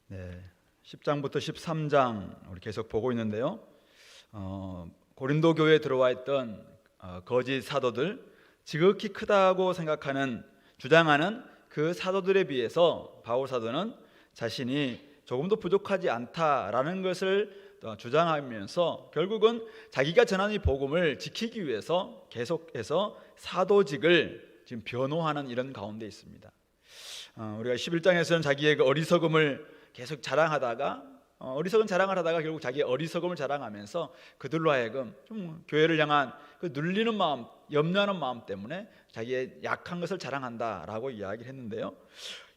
네, 10장부터 13장 우리 계속 보고 있는데요. 고린도 교회에 들어와 있던 거짓 사도들, 지극히 크다고 생각하는 주장하는 그 사도들에 비해서 바울 사도는 자신이 조금도 부족하지 않다라는 것을 주장하면서 결국은 자기가 전하는 이 복음을 지키기 위해서 계속해서 사도직을 지금 변호하는 이런 가운데 있습니다. 우리가 11장에서는 자기의 그 어리석음을 계속 자랑하다가 어리석은 자랑을 하다가 결국 자기의 어리석음을 자랑하면서 그들로 하여금 좀 교회를 향한 그 눌리는 마음, 염려하는 마음 때문에 자기의 약한 것을 자랑한다라고 이야기를 했는데요.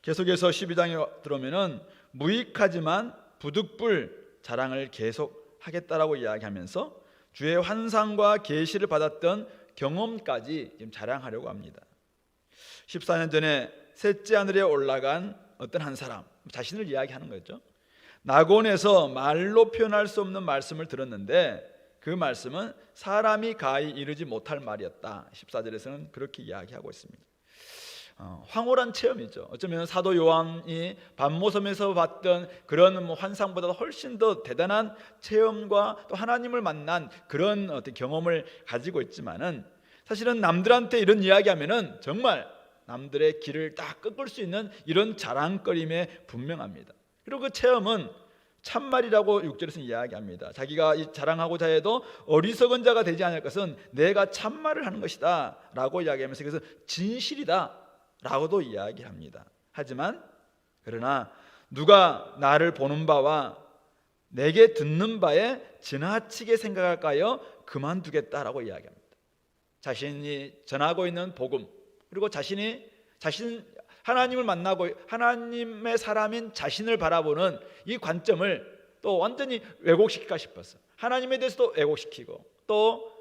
계속해서 12장에 들어오면은 무익하지만 부득불 자랑을 계속하겠다라고 이야기하면서 주의 환상과 계시를 받았던 경험까지 지금 자랑하려고 합니다. 14년 전에 셋째 하늘에 올라간 어떤 한 사람, 자신을 이야기하는 거죠. 낙원에서 말로 표현할 수 없는 말씀을 들었는데 그 말씀은 사람이 가히 이르지 못할 말이었다. 14절에서는 그렇게 이야기하고 있습니다. 황홀한 체험이죠. 어쩌면 사도 요한이 반모섬에서 봤던 그런 환상보다 훨씬 더 대단한 체험과 또 하나님을 만난 그런 어떤 경험을 가지고 있지만은 사실은 남들한테 이런 이야기하면은 정말 남들의 길을 딱 꺾을 수 있는 이런 자랑거림에 분명합니다. 그리고 그 체험은 참말이라고 6절에서 이야기합니다. 자기가 이 자랑하고자 해도 어리석은 자가 되지 않을 것은 내가 참말을 하는 것이다 라고 이야기하면서 그래서 진실이다 라고도 이야기합니다. 하지만 그러나 누가 나를 보는 바와 내게 듣는 바에 지나치게 생각할까요? 그만두겠다라고 이야기합니다. 자신이 전하고 있는 복음, 그리고 자신 하나님을 만나고 하나님의 사람인 자신을 바라보는 이 관점을 또 완전히 왜곡시킬까 싶었어. 하나님에 대해서도 왜곡시키고 또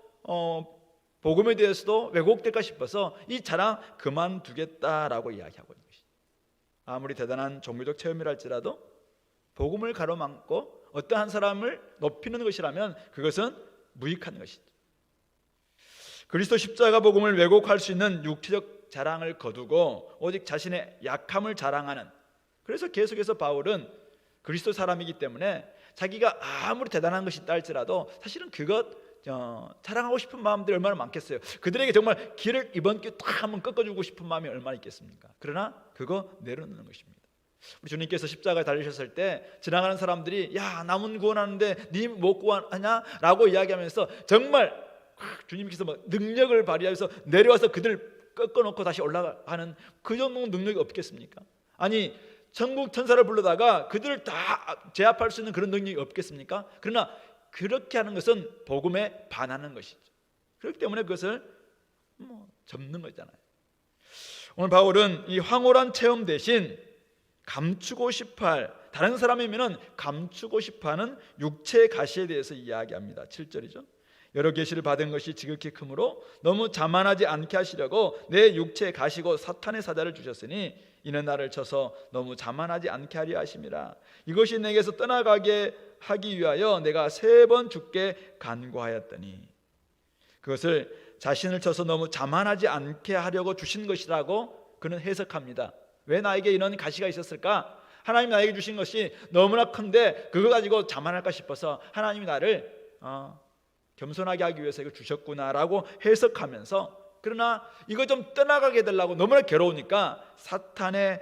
복음에 대해서도 왜곡될까 싶어서 이 자랑 그만두겠다라고 이야기하고 있는 것이죠. 아무리 대단한 종교적 체험이랄지라도 복음을 가로막고 어떠한 사람을 높이는 것이라면 그것은 무익한 것이죠. 그리스도 십자가 복음을 왜곡할 수 있는 육체적 자랑을 거두고 오직 자신의 약함을 자랑하는, 그래서 계속해서 바울은 그리스도 사람이기 때문에 자기가 아무리 대단한 것이 있다 할지라도 사실은 그것 자랑하고 싶은 마음들이 얼마나 많겠어요. 그들에게 정말 길을 이번 기회에 딱 한번 꺾어주고 싶은 마음이 얼마나 있겠습니까? 그러나 그거 내려놓는 것입니다. 우리 주님께서 십자가에 달리셨을 때 지나가는 사람들이 야 남은 구원하는데 니 못 구원하냐? 라고 이야기하면서 정말 주님께서 막 능력을 발휘하여서 내려와서 그들 꺾어놓고 다시 올라가는 그 정도 능력이 없겠습니까? 아니 천국 천사를 불러다가 그들을 다 제압할 수 있는 그런 능력이 없겠습니까? 그러나 그렇게 하는 것은 복음에 반하는 것이죠. 그렇기 때문에 그것을 접는 거잖아요. 오늘 바울은 이 황홀한 체험 대신 감추고 싶어할, 다른 사람이면 감추고 싶어하는 육체의 가시에 대해서 이야기합니다. 7절이죠. 여러 계시를 받은 것이 지극히 크므로 너무 자만하지 않게 하시려고 내 육체에 가시고 사탄의 사자를 주셨으니 이는 나를 쳐서 너무 자만하지 않게 하려 하심이라. 이것이 내게서 떠나가게 하기 위하여 내가 3번 주께 간구하였더니, 그것을 자신을 쳐서 너무 자만하지 않게 하려고 주신 것이라고 그는 해석합니다. 왜 나에게 이런 가시가 있었을까? 하나님이 나에게 주신 것이 너무나 큰데 그거 가지고 자만할까 싶어서 하나님이 나를 겸손하게 하기 위해서 이걸 주셨구나라고 해석하면서, 그러나 이거 좀 떠나가게 되려고 너무나 괴로우니까 사탄의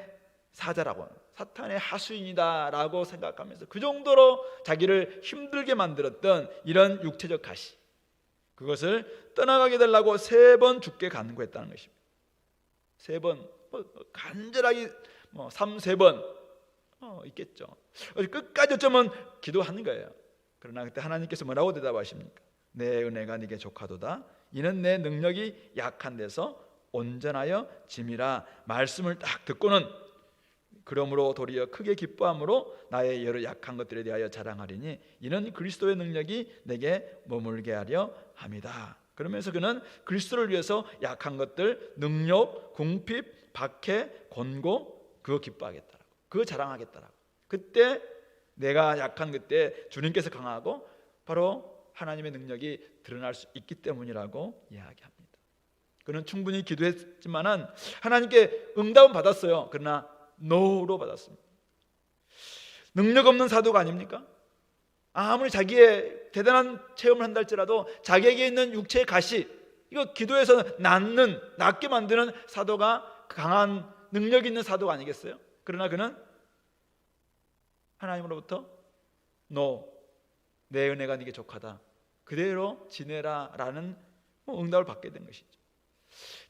사자라고, 사탄의 하수인이다라고 생각하면서 그 정도로 자기를 힘들게 만들었던 이런 육체적 가시, 그것을 떠나가게 되려고 3번 주께 간구했다는 것입니다. 3번 간절하게 3번 있겠죠. 끝까지 어쩌면 기도하는 거예요. 그러나 그때 하나님께서 뭐라고 대답하십니까? 내 은혜가 네게 족하도다. 이는 내 능력이 약한 데서 온전하여 짐이라. 말씀을 딱 듣고는 그러므로 도리어 크게 기뻐함으로 나의 여러 약한 것들에 대하여 자랑하리니 이는 그리스도의 능력이 내게 머물게 하려 함이다. 그러면서 그는 그리스도를 위해서 약한 것들, 능력, 궁핍, 박해, 권고, 그거 기뻐하겠다라고, 그거 자랑하겠다라고. 그때 내가 약한 그때 주님께서 강하고 바로 하나님의 능력이 드러날 수 있기 때문이라고 이야기합니다. 그는 충분히 기도했지만은 하나님께 응답은 받았어요. 그러나 노로 받았습니다. 능력 없는 사도가 아닙니까? 아무리 자기의 대단한 체험을 한다 할지라도 자기에게 있는 육체의 가시, 이거 기도해서 낫게 만드는 사도가 강한 능력 있는 사도가 아니겠어요? 그러나 그는 하나님으로부터 너 내 은혜가 네게 족하다, 그대로 지내라 라는 응답을 받게 된 것이죠.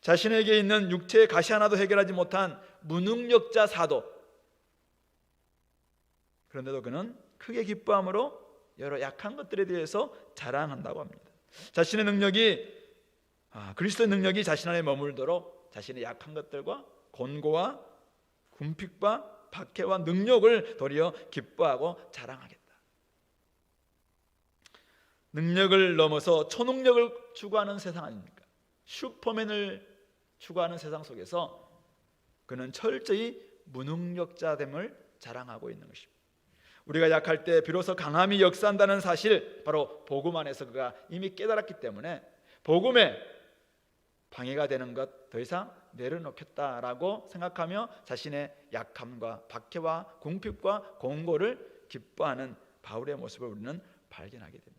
자신에게 있는 육체의 가시 하나도 해결하지 못한 무능력자 사도, 그런데도 그는 크게 기뻐함으로 여러 약한 것들에 대해서 자랑한다고 합니다. 자신의 능력이 그리스도의 능력이 자신 안에 머물도록 자신의 약한 것들과 곤고와 궁핍과 박해와 능력을 도리어 기뻐하고 자랑하겠다. 능력을 넘어서 초능력을 추구하는 세상 아닙니까? 슈퍼맨을 추구하는 세상 속에서 그는 철저히 무능력자됨을 자랑하고 있는 것입니다. 우리가 약할 때 비로소 강함이 역사한다는 사실, 바로 복음 안에서 그가 이미 깨달았기 때문에 복음에 방해가 되는 것 더 이상 내려놓겠다라고 생각하며 자신의 약함과 박해와 궁핍과 공고를 기뻐하는 바울의 모습을 우리는 발견하게 됩니다.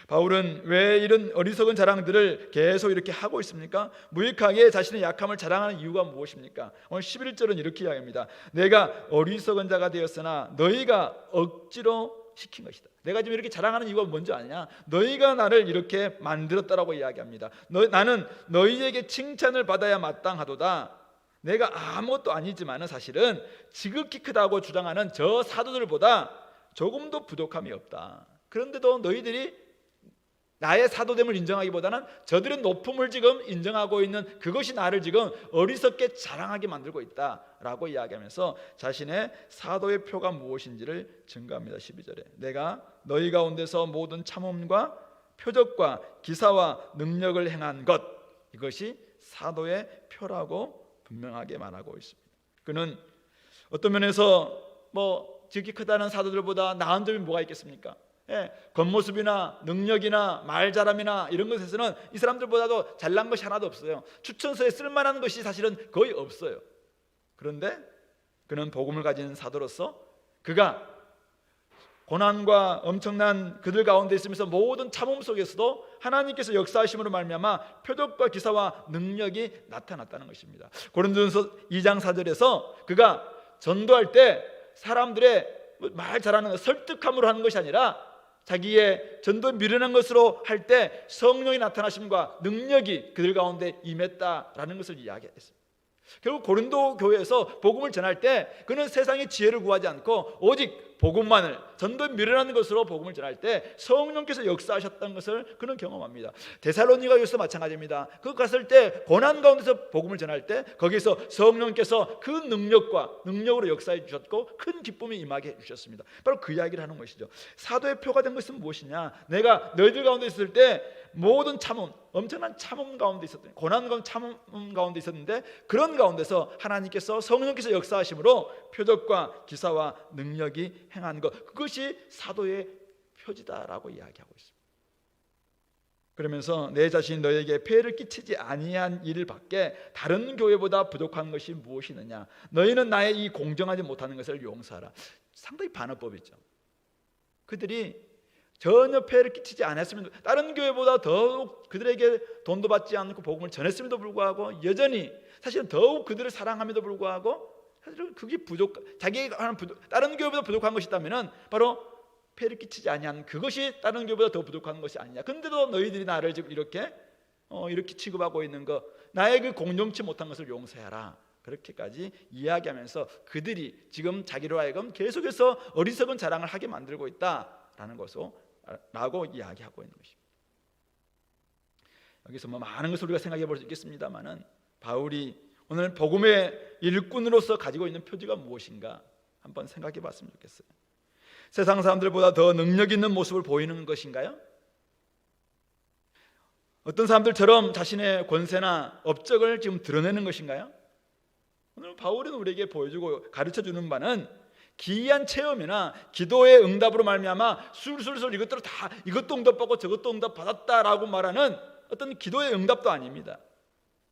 바울은 왜 이런 어리석은 자랑들을 계속 이렇게 하고 있습니까? 무익하게 자신의 약함을 자랑하는 이유가 무엇입니까? 오늘 11절은 이렇게 이야기합니다. 내가 어리석은 자가 되었으나 너희가 억지로 시킨 것이다. 내가 지금 이렇게 자랑하는 이유가 뭔지 아냐? 너희가 나를 이렇게 만들었다라고 이야기합니다. 나는 너희에게 칭찬을 받아야 마땅하도다. 내가 아무것도 아니지만 사실은 지극히 크다고 주장하는 저 사도들보다 조금도 부족함이 없다. 그런데도 너희들이 나의 사도됨을 인정하기보다는 저들은 높음을 지금 인정하고 있는 그것이 나를 지금 어리석게 자랑하게 만들고 있다라고 이야기하면서 자신의 사도의 표가 무엇인지를 증거합니다. 12절에 내가 너희 가운데서 모든 참음과 표적과 기사와 능력을 행한 것, 이것이 사도의 표라고 분명하게 말하고 있습니다. 그는 어떤 면에서 지극히 크다는 사도들보다 나은 점이 뭐가 있겠습니까? 겉모습이나 능력이나 말 잘함이나 이런 것에서는 이 사람들보다도 잘난 것이 하나도 없어요. 추천서에 쓸만한 것이 사실은 거의 없어요. 그런데 그는 복음을 가진 사도로서 그가 고난과 엄청난 그들 가운데 있으면서 모든 참음 속에서도 하나님께서 역사하심으로 말미암아 표적과 기사와 능력이 나타났다는 것입니다. 고린도전서 2장 4절에서 그가 전도할 때 사람들의 말 잘하는 것, 설득함으로 하는 것이 아니라 자기의 전도 미련한 것으로 할 때 성령이 나타나심과 능력이 그들 가운데 임했다라는 것을 이야기했습니다. 결국 고린도 교회에서 복음을 전할 때 그는 세상의 지혜를 구하지 않고 오직 복음만을, 전도에 미련한 것으로 복음을 전할 때 성령께서 역사하셨다는 것을 그는 경험합니다. 데살로니가 교회에서 마찬가지입니다. 그 갔을 때 고난 가운데서 복음을 전할 때 거기서 성령께서 그 능력으로 역사해 주셨고 큰 기쁨이 임하게 해 주셨습니다. 바로 그 이야기를 하는 것이죠. 사도의 표가 된 것은 무엇이냐? 내가 너희들 가운데 있을 때 모든 참음, 엄청난 참음 가운데 있었던, 고난과 참음 가운데 있었는데 그런 가운데서 하나님께서 성령께서 역사하심으로 표적과 기사와 능력이 행한 것, 그것이 사도의 표지다라고 이야기하고 있습니다. 그러면서 내 자신이 너에게 폐해를 끼치지 아니한 일을 밖에 다른 교회보다 부족한 것이 무엇이느냐? 너희는 나의 이 공정하지 못하는 것을 용서하라. 상당히 반어법이죠. 그들이 전혀 폐해를 끼치지 않았으면, 다른 교회보다 더욱 그들에게 돈도 받지 않고 복음을 전했음에도 불구하고 여전히 사실은 더욱 그들을 사랑함에도 불구하고 사실은 그게 자기가 하는 다른 교회보다 부족한 것이 있다면 바로 폐해를 끼치지 아니한 그것이 다른 교회보다 더 부족한 것이 아니냐. 근데도 너희들이 나를 지금 이렇게 취급하고 있는 것, 나의 그 공정치 못한 것을 용서해라. 그렇게까지 이야기하면서 그들이 지금 자기로 하여금 계속해서 어리석은 자랑을 하게 만들고 있다라는 라고 이야기하고 있는 것입니다. 여기서 많은 것을 우리가 생각해 볼 수 있겠습니다만은 바울이 오늘 복음의 일꾼으로서 가지고 있는 표지가 무엇인가 한번 생각해 봤으면 좋겠어요. 세상 사람들보다 더 능력 있는 모습을 보이는 것인가요? 어떤 사람들처럼 자신의 권세나 업적을 지금 드러내는 것인가요? 오늘 바울은 우리에게 보여주고 가르쳐주는 바는 기이한 체험이나 기도의 응답으로 말미암아 술술술 이것도 응답받고 저것도 응답받았다라고 말하는 어떤 기도의 응답도 아닙니다.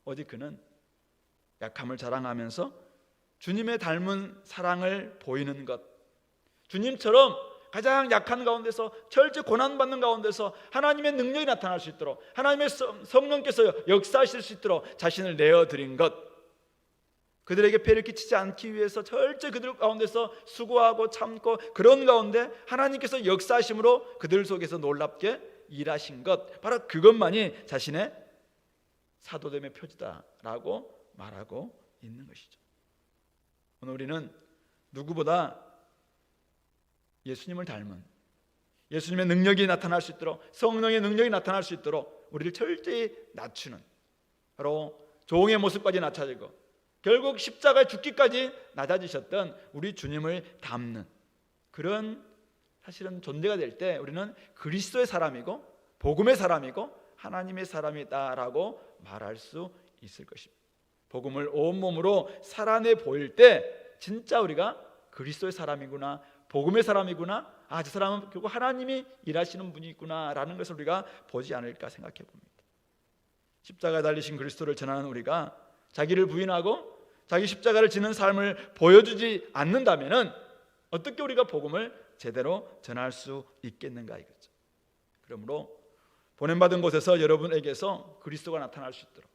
오직 그는 약함을 자랑하면서 주님의 닮은 사랑을 보이는 것, 주님처럼 가장 약한 가운데서 철저히 고난받는 가운데서 하나님의 능력이 나타날 수 있도록 하나님의 성령께서 역사하실 수 있도록 자신을 내어드린 것, 그들에게 폐를 끼치지 않기 위해서 철저히 그들 가운데서 수고하고 참고 그런 가운데 하나님께서 역사하심으로 그들 속에서 놀랍게 일하신 것, 바로 그것만이 자신의 사도됨의 표지다라고 말하고 있는 것이죠. 오늘 우리는 누구보다 예수님을 닮은, 예수님의 능력이 나타날 수 있도록, 성령의 능력이 나타날 수 있도록 우리를 철저히 낮추는, 바로 종의 모습까지 낮춰지고 결국 십자가에 죽기까지 낮아지셨던 우리 주님을 닮는 그런 사실은 존재가 될 때 우리는 그리스도의 사람이고 복음의 사람이고 하나님의 사람이다라고 말할 수 있을 것입니다. 복음을 온몸으로 살아내 보일 때 진짜 우리가 그리스도의 사람이구나, 복음의 사람이구나, 아, 저 사람은 결국 하나님이 일하시는 분이구나 라는 것을 우리가 보지 않을까 생각해 봅니다. 십자가에 달리신 그리스도를 전하는 우리가 자기를 부인하고 자기 십자가를 지는 삶을 보여주지 않는다면 어떻게 우리가 복음을 제대로 전할 수 있겠는가 이거죠. 그러므로 보냄받은 곳에서 여러분에게서 그리스도가 나타날 수 있도록,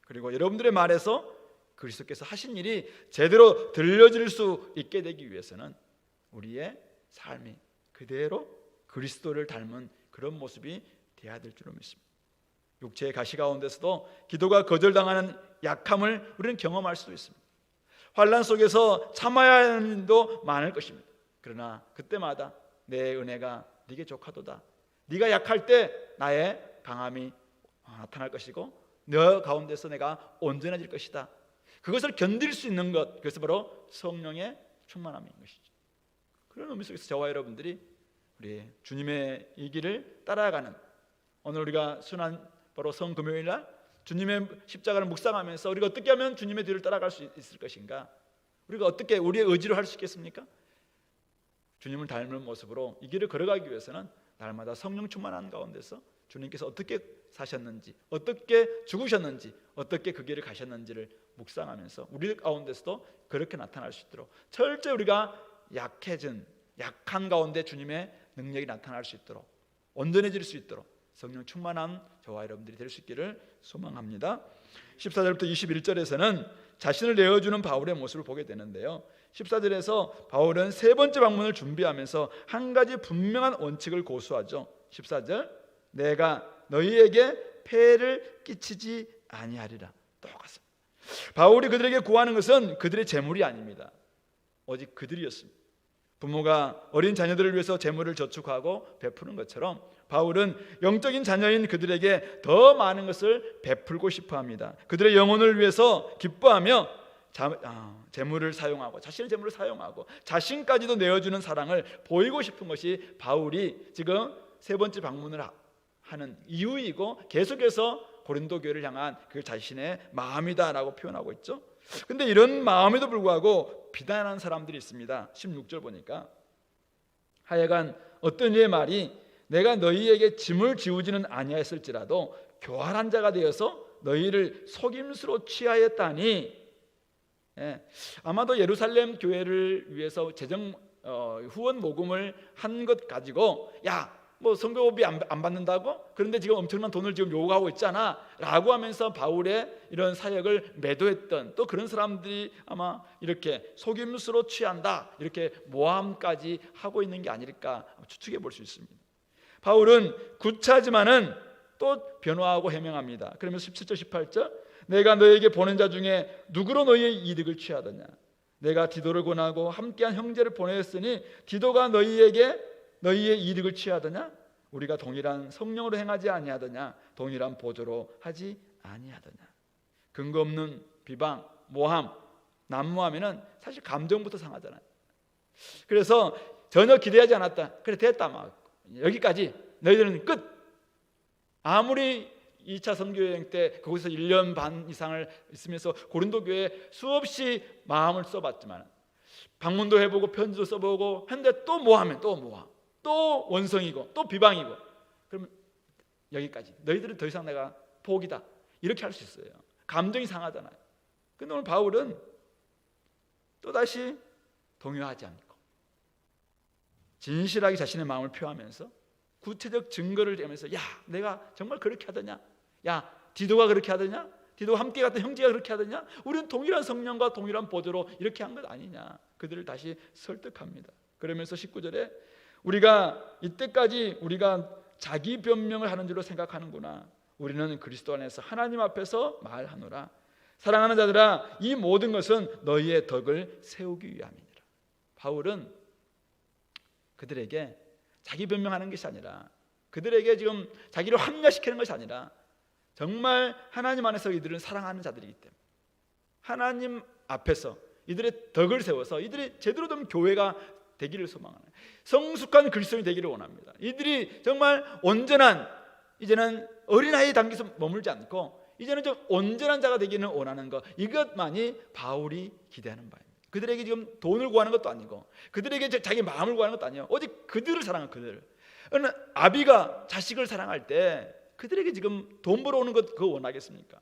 그리고 여러분들의 말에서 그리스도께서 하신 일이 제대로 들려질 수 있게 되기 위해서는 우리의 삶이 그대로 그리스도를 닮은 그런 모습이 되어야 될 줄로 믿습니다. 육체의 가시 가운데서도 기도가 거절당하는 약함을 우리는 경험할 수도 있습니다. 환난 속에서 참아야 하는 일도 많을 것입니다. 그러나 그때마다 내 은혜가 네게 족하도다, 네가 약할 때 나의 강함이 나타날 것이고 너 가운데서 내가 온전해질 것이다, 그것을 견딜 수 있는 것, 그것이 바로 성령의 충만함인 것이죠. 그런 의미 속에서 저와 여러분들이 우리 주님의 이 길을 따라가는, 오늘 우리가 순환 바로 성금요일날 주님의 십자가를 묵상하면서 우리가 어떻게 하면 주님의 뒤를 따라갈 수 있을 것인가, 우리가 어떻게 우리의 의지로 할 수 있겠습니까? 주님을 닮은 모습으로 이 길을 걸어가기 위해서는 날마다 성령 충만한 가운데서 주님께서 어떻게 사셨는지, 어떻게 죽으셨는지, 어떻게 그 길을 가셨는지를 묵상하면서 우리 가운데서도 그렇게 나타날 수 있도록 철저히 우리가 약한 가운데 주님의 능력이 나타날 수 있도록, 온전해질 수 있도록 성령 충만한 저와 여러분들이 될 수 있기를 소망합니다. 14절부터 21절에서는 자신을 내어주는 바울의 모습을 보게 되는데요, 14절에서 바울은 세 번째 방문을 준비하면서 한 가지 분명한 원칙을 고수하죠. 14절, 내가 너희에게 폐를 끼치지 아니하리라. 똑같습니다. 바울이 그들에게 구하는 것은 그들의 재물이 아닙니다. 오직 그들이었습니다. 부모가 어린 자녀들을 위해서 재물을 저축하고 베푸는 것처럼 바울은 영적인 자녀인 그들에게 더 많은 것을 베풀고 싶어합니다. 그들의 영혼을 위해서 기뻐하며 재물을 사용하고, 자신의 재물을 사용하고 자신까지도 내어주는 사랑을 보이고 싶은 것이 바울이 지금 세 번째 방문을 하는 이유이고 계속해서 고린도 교회를 향한 그 자신의 마음이다라고 표현하고 있죠. 근데 이런 마음에도 불구하고 비난하는 사람들이 있습니다. 16절 보니까 하여간 어떤 이의 말이 내가 너희에게 짐을 지우지는 아니하였을지라도 교활한 자가 되어서 너희를 속임수로 취하였다니. 아마도 예루살렘 교회를 위해서 재정 후원 모금을 한 것 가지고 뭐 성교비 안 받는다고? 그런데 지금 엄청난 돈을 지금 요구하고 있잖아 라고 하면서 바울의 이런 사역을 매도했던 또 그런 사람들이 아마 이렇게 속임수로 취한다, 이렇게 모함까지 하고 있는 게 아닐까 추측해 볼 수 있습니다. 바울은 구차하지만은 또 변화하고 해명합니다. 그러면서 17절 18절, 내가 너에게 보낸 자 중에 누구로 너희의 이득을 취하더냐? 내가 디도를 권하고 함께한 형제를 보냈으니 디도가 너희의 이득을 취하더냐? 우리가 동일한 성령으로 행하지 아니하더냐? 동일한 보조로 하지 아니하더냐? 근거 없는 비방, 모함, 난무하면은 사실 감정부터 상하잖아요. 그래서 전혀 기대하지 않았다, 그래 됐다, 막 여기까지, 너희들은 끝. 아무리 2차 선교여행 때 거기서 1년 반 이상을 있으면서 고린도 교회에 수없이 마음을 써봤지만, 방문도 해보고 편지도 써보고 했는데 또 모함해, 또 모함, 또 원성이고 또 비방이고, 그러면 여기까지, 너희들은 더 이상 내가 포기다, 이렇게 할 수 있어요. 감정이 상하잖아요. 근데 오늘 바울은 또다시 동요하지 않고 진실하게 자신의 마음을 표하면서 구체적 증거를 대면서 야 내가 정말 그렇게 하더냐, 야 디도가 그렇게 하더냐, 디도와 함께 갔던 형제가 그렇게 하더냐, 우리는 동일한 성령과 동일한 보조로 이렇게 한 것 아니냐, 그들을 다시 설득합니다. 그러면서 19절에 우리가 이때까지 우리가 자기 변명을 하는 줄로 생각하는구나. 우리는 그리스도 안에서 하나님 앞에서 말하노라. 사랑하는 자들아, 이 모든 것은 너희의 덕을 세우기 위함이니라. 바울은 그들에게 자기 변명하는 것이 아니라, 그들에게 지금 자기를 합리화시키는 것이 아니라 정말 하나님 안에서 이들은 사랑하는 자들이기 때문에 하나님 앞에서 이들의 덕을 세워서 이들이 제대로 된 교회가 되기를 소망하는, 성숙한 그리스도인이 되기를 원합니다. 이들이 정말 온전한, 이제는 어린아이에 담겨서 머물지 않고 이제는 좀 온전한 자가 되기를 원하는 것, 이것만이 바울이 기대하는 바입니다. 그들에게 지금 돈을 구하는 것도 아니고 그들에게 자기 마음을 구하는 것도 아니에요. 오직 그들을 사랑하는, 그들. 어느 아비가 자식을 사랑할 때 그들에게 지금 돈 벌어오는 것 그거 원하겠습니까?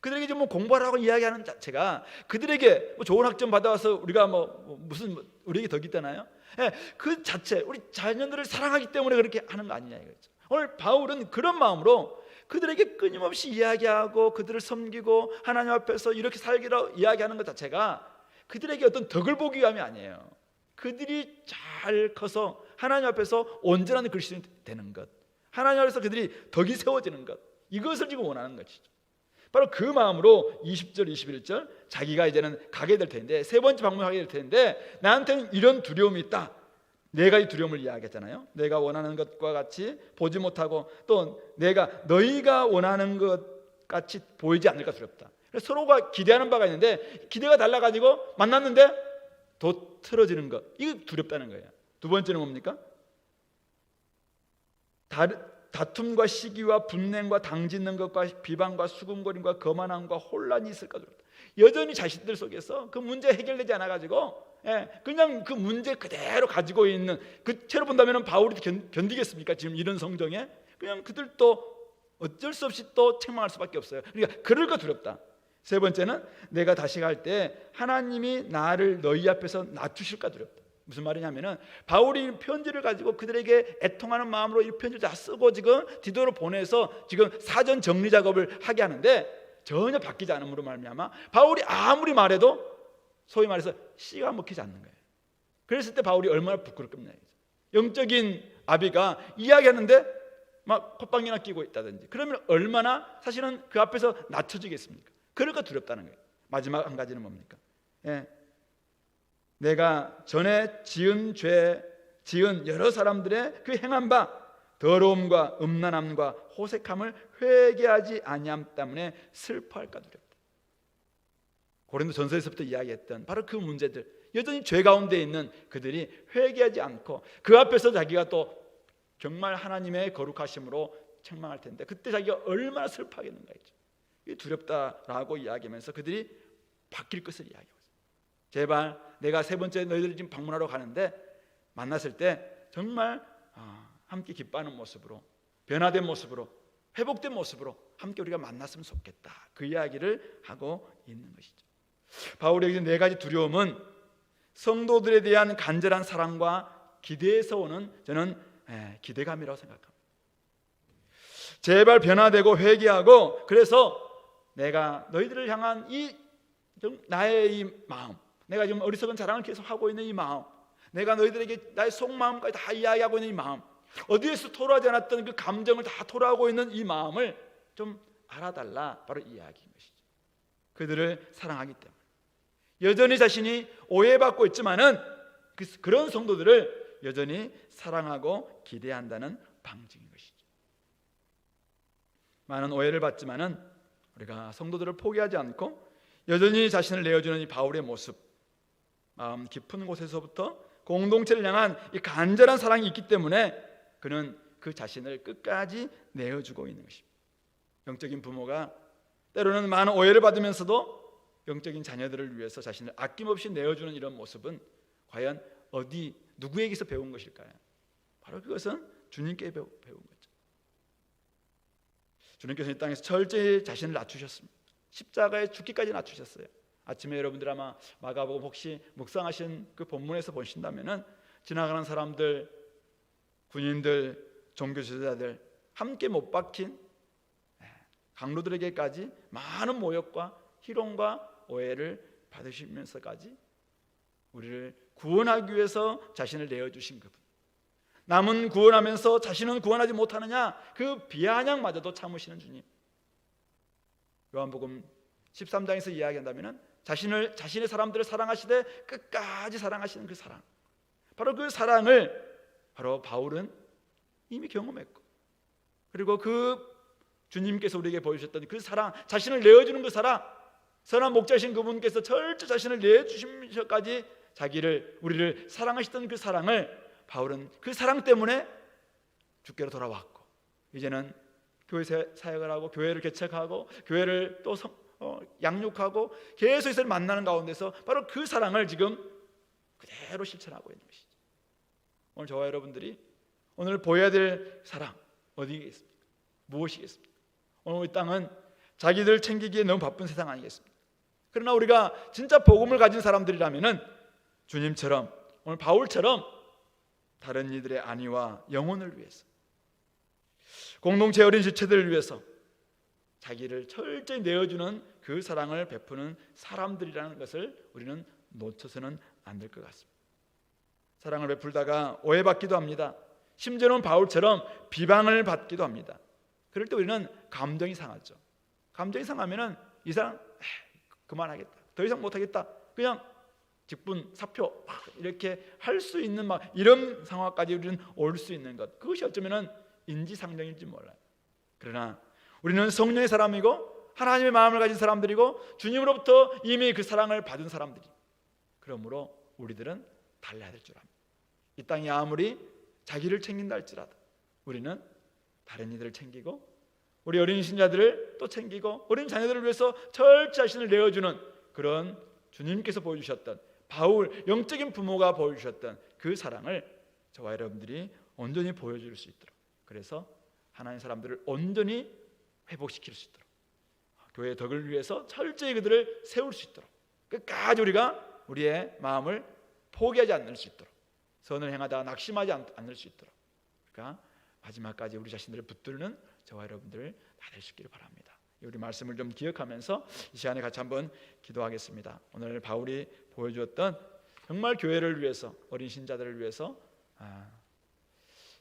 그들에게 지금 뭐 공부하라고 이야기하는 자체가 그들에게 뭐 좋은 학점 받아와서 우리가 무슨 우리에게 덕이 있다나요? 예, 그 자체 우리 자녀들을 사랑하기 때문에 그렇게 하는 거 아니냐 이거죠. 오늘 바울은 그런 마음으로 그들에게 끊임없이 이야기하고 그들을 섬기고 하나님 앞에서 이렇게 살기로 이야기하는 것 자체가 그들에게 어떤 덕을 보기 위함이 아니에요. 그들이 잘 커서 하나님 앞에서 온전한 그리스도인이 되는 것, 하나님 앞에서 그들이 덕이 세워지는 것, 이것을 지금 원하는 것이죠. 바로 그 마음으로 20절 21절 자기가 이제는 가게 될 텐데, 세 번째 방문하게 될 텐데 나한테는 이런 두려움이 있다. 내가 이 두려움을 이야기했잖아요. 내가 원하는 것과 같이 보지 못하고 또 내가 너희가 원하는 것 같이 보이지 않을까 두렵다. 그래서 서로가 기대하는 바가 있는데 기대가 달라가지고 만났는데 더 틀어지는 것, 이거 두렵다는 거예요. 두 번째는 뭡니까? 다툼과 시기와 분냉과 당짓는 것과 비방과 수군거림과 거만함과 혼란이 있을까 두렵다. 여전히 자신들 속에서 그 문제 해결되지 않아가지고 그냥 그 문제 그대로 가지고 있는, 그 채로 본다면 바울이 견디겠습니까? 지금 이런 성정에 그냥 그들도 어쩔 수 없이 또 책망할 수밖에 없어요. 그러니까 그럴까 두렵다. 세 번째는 내가 다시 갈 때 하나님이 나를 너희 앞에서 낮추실까 두렵다. 무슨 말이냐면은 바울이 편지를 가지고 그들에게 애통하는 마음으로 이 편지를 다 쓰고 지금 디도로 보내서 지금 사전 정리 작업을 하게 하는데 전혀 바뀌지 않음으로 말미암아 바울이 아무리 말해도 소위 말해서 씨가 먹히지 않는 거예요. 그랬을 때 바울이 얼마나 부끄럽겠냐. 영적인 아비가 이야기하는데 막 콧방귀나 끼고 있다든지 그러면 얼마나 사실은 그 앞에서 낮춰지겠습니까? 그럴까 두렵다는 거예요. 마지막 한 가지는 뭡니까? 내가 전에 지은 여러 사람들의 그 행한 바 더러움과 음란함과 호색함을 회개하지 아니함 때문에 슬퍼할까 두렵다. 고린도 전서에서부터 이야기했던 바로 그 문제들, 여전히 죄 가운데 있는 그들이 회개하지 않고 그 앞에서 자기가 또 정말 하나님의 거룩하심으로 책망할 텐데 그때 자기가 얼마나 슬퍼하겠는가 했죠. 이게 두렵다라고 이야기하면서 그들이 바뀔 것을 이야기하고 있어요. 제발 내가 세 번째 너희들이 지금 방문하러 가는데 만났을 때 정말 함께 기뻐하는 모습으로, 변화된 모습으로, 회복된 모습으로 함께 우리가 만났으면 좋겠다. 그 이야기를 하고 있는 것이죠. 바울의 네 가지 두려움은 성도들에 대한 간절한 사랑과 기대에서 오는 저는 기대감이라고 생각합니다. 제발 변화되고 회개하고, 그래서 내가 너희들을 향한 이 나의 이 마음, 내가 지금 어리석은 자랑을 계속 하고 있는 이 마음, 내가 너희들에게 나의 속마음까지 다 이야기하고 있는 이 마음, 어디에서 토로하지 않았던 그 감정을 다 토로하고 있는 이 마음을 좀 알아달라. 바로 이 이야기인 것이죠. 그들을 사랑하기 때문에 여전히 자신이 오해받고 있지만은 그런 성도들을 여전히 사랑하고 기대한다는 방증인 것이죠. 많은 오해를 받지만은 우리가 성도들을 포기하지 않고 여전히 자신을 내어주는 이 바울의 모습, 마음 깊은 곳에서부터 공동체를 향한 이 간절한 사랑이 있기 때문에 그는 그 자신을 끝까지 내어주고 있는 것입니다. 영적인 부모가 때로는 많은 오해를 받으면서도 영적인 자녀들을 위해서 자신을 아낌없이 내어주는 이런 모습은 과연 누구에게서 배운 것일까요? 바로 그것은 주님께 배운 거죠. 주님께서 이 땅에서 철저히 자신을 낮추셨습니다. 십자가에 죽기까지 낮추셨어요. 아침에 여러분들 아마 마가복음 혹시 묵상하신 그 본문에서 보신다면은 지나가는 사람들, 군인들, 종교 지도자들, 함께 못 박힌 강로들에게까지 많은 모욕과 희롱과 오해를 받으시면서까지 우리를 구원하기 위해서 자신을 내어주신 그분, 남은 구원하면서 자신은 구원하지 못하느냐 그 비아냥마저도 참으시는 주님. 요한복음 13장에서 이야기한다면 자신의 사람들을 사랑하시되 끝까지 사랑하시는 그 사랑, 바로 그 사랑을 바로 바울은 이미 경험했고, 그리고 그 주님께서 우리에게 보여주셨던 그 사랑, 자신을 내어주는 그 사랑, 선한 목자신 그분께서 철저히 자신을 내어주시면서까지 우리를 사랑하시던 그 사랑을 바울은 그 사랑 때문에 주께로 돌아왔고, 이제는 교회 사역을 하고 교회를 개척하고 교회를 또 양육하고 계속 이들을 만나는 가운데서 바로 그 사랑을 지금 그대로 실천하고 있는 것이죠. 오늘 저와 여러분들이 오늘 보여야 될 사랑 어디겠습니까? 무엇이겠습니까? 오늘 이 땅은 자기들 챙기기에 너무 바쁜 세상 아니겠습니까? 그러나 우리가 진짜 복음을 가진 사람들이라면은 주님처럼, 오늘 바울처럼 다른 이들의 안위와 영혼을 위해서, 공동체 어린 지체들을 위해서 자기를 철저히 내어주는 그 사랑을 베푸는 사람들이라는 것을 우리는 놓쳐서는 안 될 것 같습니다. 사랑을 베풀다가 오해받기도 합니다. 심지어는 바울처럼 비방을 받기도 합니다. 그럴 때 우리는 감정이 상하죠. 감정이 상하면은 이 사람 그만하겠다, 더 이상 못하겠다, 그냥 직분, 사표 이렇게 할 수 있는 이런 상황까지 우리는 올 수 있는 것, 그것이 어쩌면은 인지상정일지 몰라요. 그러나 우리는 성령의 사람이고 하나님의 마음을 가진 사람들이고 주님으로부터 이미 그 사랑을 받은 사람들이, 그러므로 우리들은 달라야 될 줄 압니다. 이 땅이 아무리 자기를 챙긴다 할지라도 우리는 다른 이들을 챙기고 우리 어린 신자들을 또 챙기고 어린 자녀들을 위해서 철저히 자신을 내어주는 그런 주님께서 보여주셨던, 바울 영적인 부모가 보여주셨던 그 사랑을 저와 여러분들이 온전히 보여줄 수 있도록, 그래서 하나님 사람들을 온전히 회복시킬 수 있도록, 교회의 덕을 위해서 철저히 그들을 세울 수 있도록, 끝까지 우리가 우리의 마음을 포기하지 않을 수 있도록, 선을 행하다가 낙심하지 않을 수 있도록, 그러니까 마지막까지 우리 자신들을 붙들는 저와 여러분들 다 될 수 있기를 바랍니다. 우리 말씀을 좀 기억하면서 이 시간에 같이 한번 기도하겠습니다. 오늘 바울이 보여주었던 정말 교회를 위해서, 어린 신자들을 위해서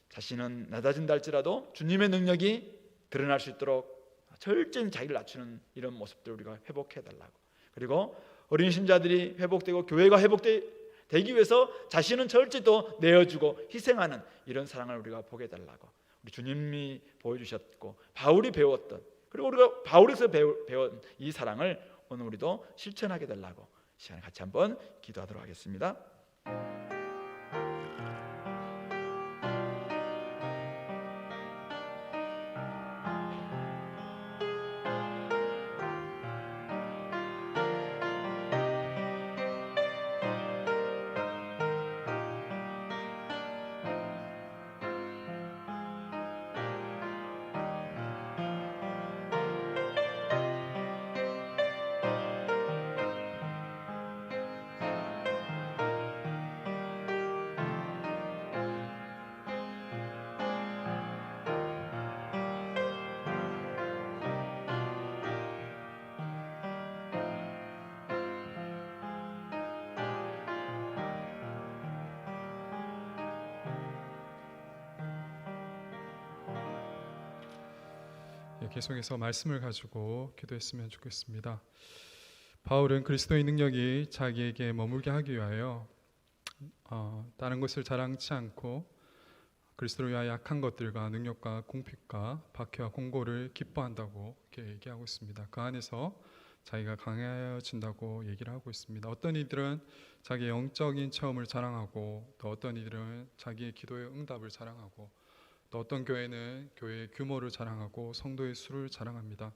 자신은 낮아진다 할지라도 주님의 능력이 드러날 수 있도록 철저히 자기를 낮추는 이런 모습들을 우리가 회복해달라고, 그리고 어린 신자들이 회복되고 교회가 회복되기 위해서 자신은 철저히 또 내어주고 희생하는 이런 사랑을 우리가 보게 해달라고, 우리 주님이 보여주셨고 바울이 배웠던, 그리고 우리가 바울에서 배운 이 사랑을 오늘 우리도 실천하게 되려고 시간에 같이 한번 기도하도록 하겠습니다. 계속해서 말씀을 가지고 기도했으면 좋겠습니다. 바울은 그리스도의 능력이 자기에게 머물게 하기 위하여 다른 것을 자랑치 않고 그리스도를 위하여 약한 것들과 능력과 공핍과 박해와 공고를 기뻐한다고 이렇게 얘기하고 있습니다. 그 안에서 자기가 강해진다고 얘기를 하고 있습니다. 어떤 이들은 자기의 영적인 체험을 자랑하고, 또 어떤 이들은 자기의 기도의 응답을 자랑하고, 또 어떤 교회는 교회의 규모를 자랑하고 성도의 수를 자랑합니다.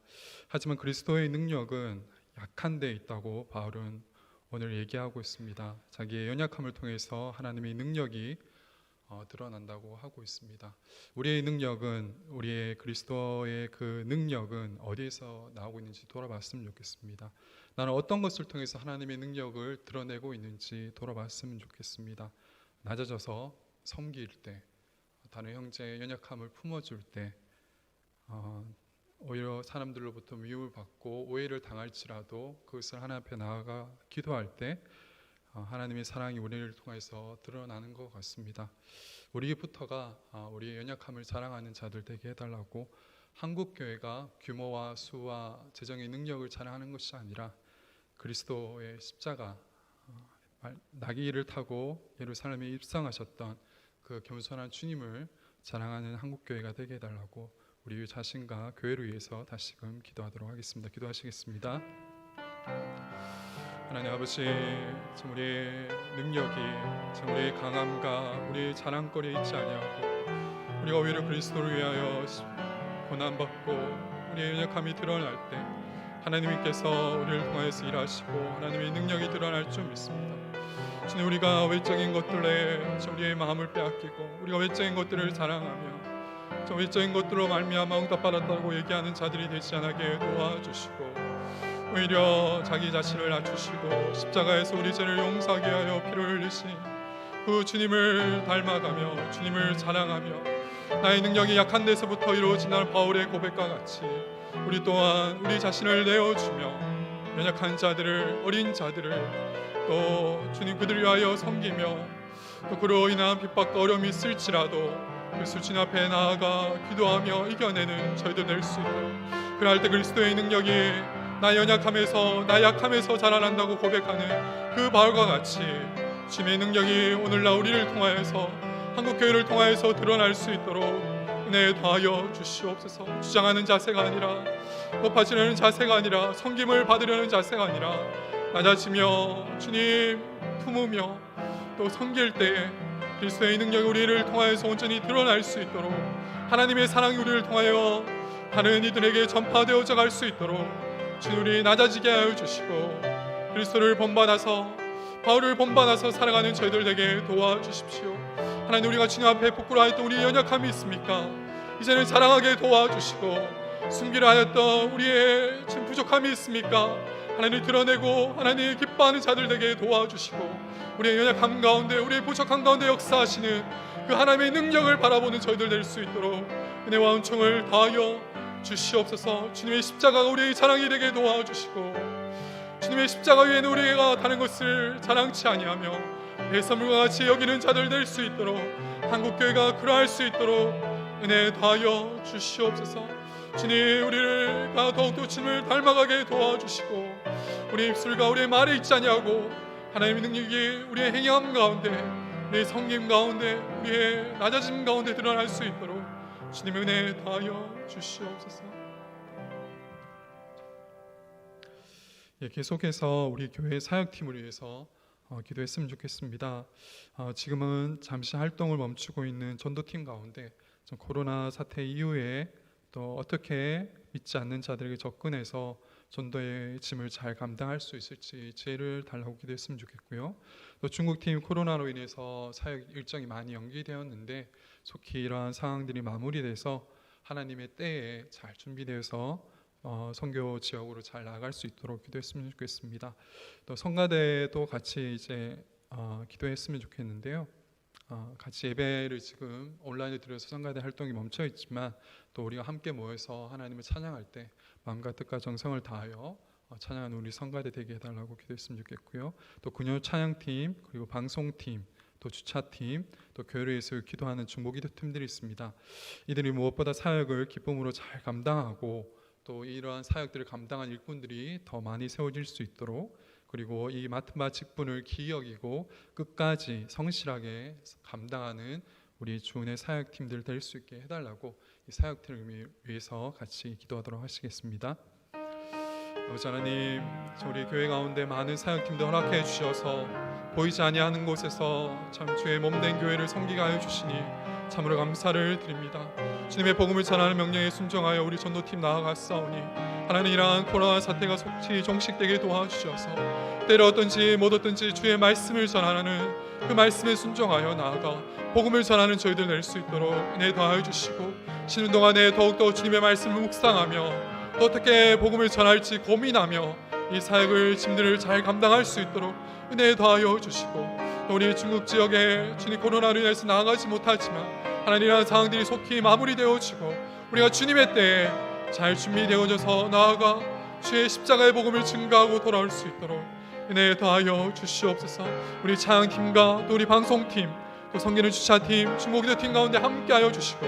하지만 그리스도의 능력은 약한 데 있다고 바울은 오늘 얘기하고 있습니다. 자기의 연약함을 통해서 하나님의 능력이 드러난다고 하고 있습니다. 우리의 능력은, 우리의 그리스도의 그 능력은 어디에서 나오고 있는지 돌아봤으면 좋겠습니다. 나는 어떤 것을 통해서 하나님의 능력을 드러내고 있는지 돌아봤으면 좋겠습니다. 낮아져서 섬길 때, 다른 형제의 연약함을 품어줄 때, 오히려 사람들로부터 미움을 받고 오해를 당할지라도 그것을 하나님 앞에 나아가 기도할 때 하나님의 사랑이 우리를 통해서 드러나는 것 같습니다. 우리부터가 우리의 연약함을 자랑하는 자들 되게 해달라고, 한국교회가 규모와 수와 재정의 능력을 자랑하는 것이 아니라 그리스도의 십자가, 나귀를 타고 예루살렘에 입성하셨던 그 겸손한 주님을 자랑하는 한국교회가 되게 해달라고 우리 자신과 교회를 위해서 다시금 기도하도록 하겠습니다. 기도하시겠습니다. 하나님 아버지, 참 우리의 능력이, 참 우리의 강함과 우리의 자랑거리에 있지 아니하고 우리가 오히려 그리스도를 위하여 고난받고 우리의 연약함이 드러날 때 하나님께서 우리를 통해서 일하시고 하나님의 능력이 드러날 줄 믿습니다. 주님, 우리가 외적인 것들에 우리의 마음을 빼앗기고 우리가 외적인 것들을 자랑하며 저 외적인 것들로 말미암아 응답받았다고 얘기하는 자들이 되지 않게 도와주시고, 오히려 자기 자신을 낮추시고 십자가에서 우리 죄를 용서하게 하여 피를 흘리신 그 주님을 닮아가며 주님을 자랑하며 나의 능력이 약한 데서부터 이루어진다는 바울의 고백과 같이 우리 또한 우리 자신을 내어주며 연약한 자들을, 어린 자들을 또 주님 그들을 위하여 섬기며 또 그로 인한 핍박과 어려움이 있을지라도 그 주님 앞에 나아가 기도하며 이겨내는 저희들 될 수 있도록, 그럴 때 그리스도의 능력이 나 연약함에서, 나 약함에서 자라난다고 고백하는 그 바울과 같이 주님의 능력이 오늘날 우리를 통하여서, 한국교회를 통하여서 드러날 수 있도록 은혜 더하여 주시옵소서. 주장하는 자세가 아니라, 높아지려는 자세가 아니라, 섬김을 받으려는 자세가 아니라 낮아지며 주님 품으며 또 섬길 때에 그리스도의 능력이 우리를 통하여서 온전히 드러날 수 있도록, 하나님의 사랑이 우리를 통하여 다른 이들에게 전파되어져 갈 수 있도록 주님 우리 낮아지게 하여 주시고, 그리스도를 본받아서, 바울을 본받아서 살아가는 저희들 되게 도와주십시오. 하나님, 우리가 주님 앞에 부끄러워했던 우리 연약함이 있습니까? 이제는 자랑하게 도와주시고, 숨기려 하였던 우리의 부족함이 있습니까? 하나님 드러내고 하나님 기뻐하는 자들 되게 도와주시고, 우리의 연약함 가운데, 우리의 부족함 가운데 역사하시는 그 하나님의 능력을 바라보는 저희들 될 수 있도록 은혜와 은총을 다하여 주시옵소서. 주님의 십자가가 우리의 자랑이 되게 도와주시고, 주님의 십자가 위에는 우리가 다른 것을 자랑치 아니하며 배설물과 같이 여기는 자들 될 수 있도록, 한국교회가 그러할 수 있도록 은혜 다하여 주시옵소서. 주님, 우리를 더욱더 주님을 닮아가게 도와주시고, 우리의 입술과 우리의 말에 있지 아니하고 하나님의 능력이 우리의 행함 가운데, 우리의 섬김 가운데, 우리의 낮아짐 가운데 드러날 수 있도록 주님의 은혜 다하여 주시옵소서. 계속해서 우리 교회 사역팀을 위해서 기도했으면 좋겠습니다. 지금은 잠시 활동을 멈추고 있는 전도팀 가운데 코로나 사태 이후에 또 어떻게 믿지 않는 자들에게 접근해서 전도의 짐을 잘 감당할 수 있을지 지혜를 달라고 기도했으면 좋겠고요. 또 중국팀 코로나로 인해서 사역 일정이 많이 연기되었는데 속히 이러한 상황들이 마무리돼서 하나님의 때에 잘 준비되어서 선교 지역으로 잘 나아갈 수 있도록 기도했으면 좋겠습니다. 또 성가대도 같이 이제 기도했으면 좋겠는데요. 같이 예배를 지금 온라인에 드려서 성가대 활동이 멈춰 있지만 또 우리가 함께 모여서 하나님을 찬양할 때 마음과 뜻과 정성을 다하여 찬양하는 우리 성가대 되게 해달라고 기도했으면 좋겠고요. 또 금요 찬양팀, 그리고 방송팀, 또 주차팀, 또 교회를 위해서 기도하는 중보기도 팀들이 있습니다. 이들이 무엇보다 사역을 기쁨으로 잘 감당하고 또 이러한 사역들을 감당한 일꾼들이 더 많이 세워질 수 있도록, 그리고 이 맡은 바 직분을 기이 여기고 끝까지 성실하게 감당하는 우리 주은의 사역팀들 될 수 있게 해달라고 이 사역팀을 위해서 같이 기도하도록 하시겠습니다. 아버지 하나님, 우리 교회 가운데 많은 사역팀들 허락해 주셔서 보이지 아니하는 곳에서 참 주의 몸된 교회를 섬기게 하여 주시니 참으로 감사를 드립니다. 주님의 복음을 전하는 명령에 순종하여 우리 전도팀 나아갔사오니 하나님, 이러한 코로나 사태가 속히 종식되게 도와주셔서 때를 얻든지 못 얻든지 주의 말씀을 전하는 그 말씀에 순종하여 나아가 복음을 전하는 저희들 낼 수 있도록 은혜 더하여 주시고, 쉬는 동안에 더욱더 주님의 말씀을 묵상하며 또 어떻게 복음을 전할지 고민하며 이 사역을 짐들을 잘 감당할 수 있도록 은혜 더하여 주시고, 또 우리 중국 지역에 주님 코로나로 인해서 나아가지 못하지만 하나님, 이러한 상황들이 속히 마무리되어지고 우리가 주님의 때에 잘 준비되어져서 나아가 주의 십자가의 복음을 증거하고 돌아올 수 있도록 은혜 더하여 주시옵소서. 우리 찬양팀과 또 우리 방송팀, 또 성기는 주차팀, 중고기도팀 가운데 함께하여 주시고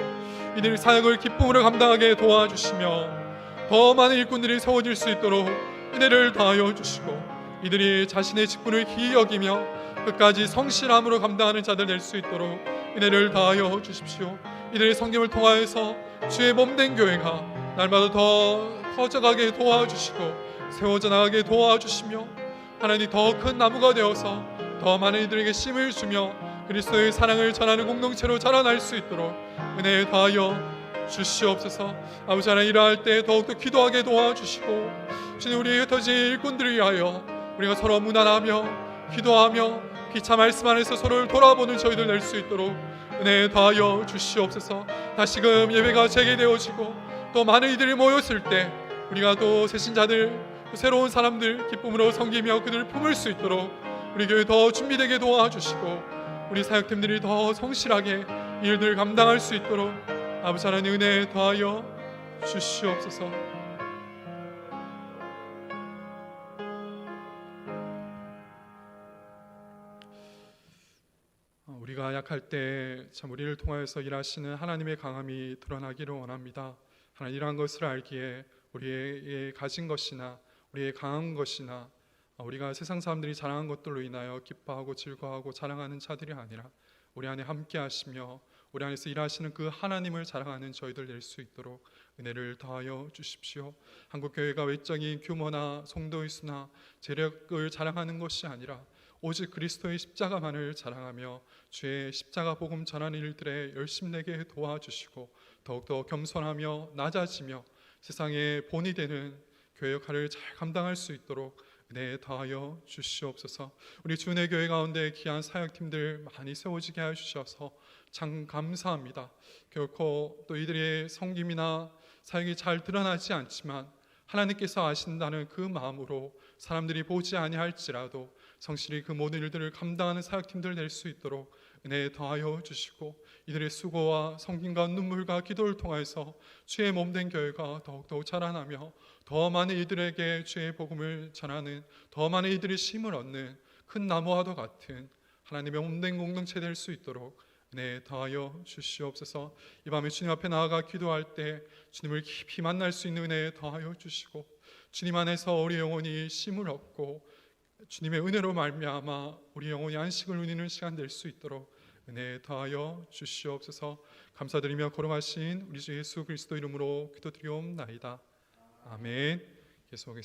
이들 사역을 기쁨으로 감당하게 도와주시며 더 많은 일꾼들이 세워질 수 있도록 은혜를 더하여 주시고, 이들이 자신의 직분을 기이 여기며 끝까지 성실함으로 감당하는 자들 될 수 있도록 은혜를 더하여 주십시오. 이들의 성김을 통하여서 주의 몸된 교회가 날마다 더 커져가게 도와주시고 세워져 나가게 도와주시며, 하나님 더 큰 나무가 되어서 더 많은 이들에게 씀을 주며 그리스도의 사랑을 전하는 공동체로 자라날 수 있도록 은혜 더하여 주시옵소서. 아버지 하나님, 일할 때 더욱더 기도하게 도와주시고, 주님 우리의 흩어진 일꾼들을 위하여 우리가 서로 무난하며 기도하며 피차 말씀 안에서 서로를 돌아보는 저희들 낼 수 있도록 은혜 더하여 주시옵소서. 다시금 예배가 재개되어지고 또 많은 이들이 모였을 때 우리가 또 새신자들, 새로운 사람들 기쁨으로 섬기며 그들을 품을 수 있도록 우리 교회 더 준비되게 도와주시고, 우리 사역팀들이 더 성실하게 일들을 감당할 수 있도록 아버지 하나님 은혜 더하여 주시옵소서. 우리가 약할 때 참 우리를 통하여서 일하시는 하나님의 강함이 드러나기를 원합니다. 하나님, 이러한 것을 알기에 우리의 가진 것이나 우리의 강한 것이나 우리가 세상 사람들이 자랑한 것들로 인하여 기뻐하고 즐거워하고 자랑하는 자들이 아니라 우리 안에 함께 하시며 우리 안에서 일하시는 그 하나님을 자랑하는 저희들 될 수 있도록 은혜를 더하여 주십시오. 한국교회가 외적인 규모나 성도의 수나 재력을 자랑하는 것이 아니라 오직 그리스도의 십자가만을 자랑하며 주의 십자가 복음 전하는 일들에 열심내게 도와주시고 더욱더 겸손하며 낮아지며 세상의 본이 되는 교회 역할을 잘 감당할 수 있도록 은혜 더하여 주시옵소서. 우리 주의 교회 가운데 귀한 사역팀들 많이 세워지게 해주셔서 참 감사합니다. 결코 또 이들의 섬김이나 사역이 잘 드러나지 않지만 하나님께서 아신다는 그 마음으로 사람들이 보지 아니할지라도 성실히 그 모든 일들을 감당하는 사역팀들 낼 수 있도록 은혜 더하여 주시고, 이들의 수고와 섬김과 눈물과 기도를 통해서 주의 몸된 교회가 더욱더 자라나며 더 많은 이들에게 주의 복음을 전하는, 더 많은 이들의 힘을 얻는 큰 나무와도 같은 하나님의 몸된 공동체 될 수 있도록 은혜 더하여 주시옵소서. 이 밤에 주님 앞에 나아가 기도할 때 주님을 깊이 만날 수 있는 은혜 더하여 주시고, 주님 안에서 우리 영혼이 힘을 얻고 주님의 은혜로 말미암아 우리 영혼이 안식을 누리는 시간 될 수 있도록 은혜 더하여 주시옵소서. 감사드리며 걸어가신 우리 주 예수 그리스도 이름으로 기도드리옵나이다. 아멘. 계속하겠습니다.